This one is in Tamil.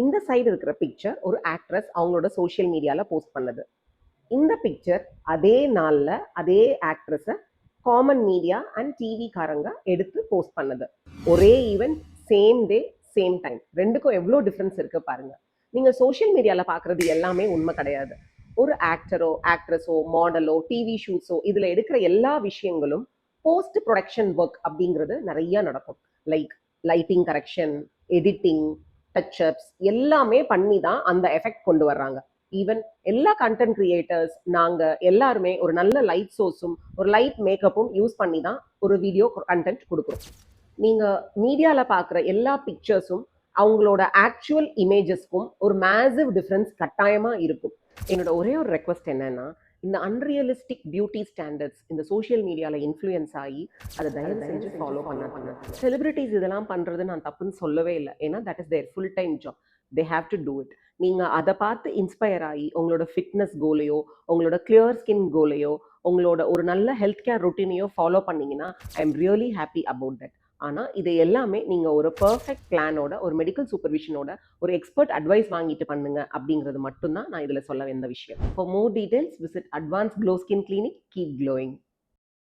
இந்த சைடு இருக்கிற பிக்சர் ஒரு ஆக்ட்ரஸ் அவங்களோட சோஷியல் மீடியால போஸ்ட் பண்ணது. இந்த பிக்சர் அதே நாள்ல அதே ஆக்ட்ரஸ காமன் மீடியா அண்ட் டிவி காரங்க எடுத்து போஸ்ட் பண்ணது. ஒரே event, same day, same time. ரெண்டுக்கும் எவ்வளோ டிஃப்ரென்ஸ் இருக்கு பாருங்க. நீங்க சோஷியல் மீடியால பாக்குறது எல்லாமே உண்மை கிடையாது. ஒரு ஆக்டரோ, ஆக்ட்ரஸோ, மாடலோ, டிவி ஷூட்ஸோ இதுல எடுக்கிற எல்லா விஷயங்களும் போஸ்ட் ப்ரொடக்ஷன் ஒர்க் அப்படிங்கிறது நிறைய நடக்கும். லைக் லைட்டிங் கரெக்ஷன், எடிட்டிங், டச்சப்ஸ் எல்லாமே பண்ணி தான் அந்த எஃபெக்ட் கொண்டு வர்றாங்க. ஈவன் எல்லா கண்டென்ட் கிரியேட்டர்ஸ் நாங்க எல்லாருமே ஒரு நல்ல லைட் சோர்ஸும் ஒரு லைட் மேக்கப்பும் யூஸ் பண்ணி தான் ஒரு வீடியோ கண்டென்ட் கொடுக்குறோம். நீங்க மீடியால பார்க்குற எல்லா பிக்சர்ஸும் அவங்களோட ஆக்சுவல் இமேஜஸ்க்கும் ஒரு மேசிவ் டிஃப்ரென்ஸ் கட்டாயமா இருக்கும். என்னோட ஒரே ஒரு ரெக்வஸ்ட் என்னன்னா, இந்த அன்ரியலிஸ்டிக் பியூட்டி ஸ்டாண்டர்ட்ஸ் இந்த சோஷியல் மீடியால இன்ஃப்ளூயன்ஸ் ஆகி அதை தயவு செஞ்சு ஃபாலோ பண்ணாதீங்க. செலிபிரிட்டிஸ் இதெல்லாம் பண்றது நான் தப்புன்னு சொல்லவே இல்லை. ஏன்னா that is their full time job. They have to do it. நீங்க அதை பார்த்து இன்ஸ்பயர் ஆகி உங்களோட ஃபிட்னஸ் கோலையோ, உங்களோட கிளியர் ஸ்கின் கோலையோ, உங்களோட ஒரு நல்ல ஹெல்த் கேர் ரொட்டீனையோ ஃபாலோ பண்ணீங்கன்னா I am really happy about that. ஆனால் இது எல்லாமே நீங்கள் ஒரு பர்ஃபெக்ட் பிளானோட, ஒரு மெடிக்கல் சூப்பர்விஷனோட, ஒரு எக்ஸ்பர்ட் அட்வைஸ் வாங்கிட்டு பண்ணுங்க அப்படிங்கிறது மட்டும்தான் நான் இதில் சொல்ல வந்த விஷயம். For more details visit advance glow skin clinic. Keep glowing.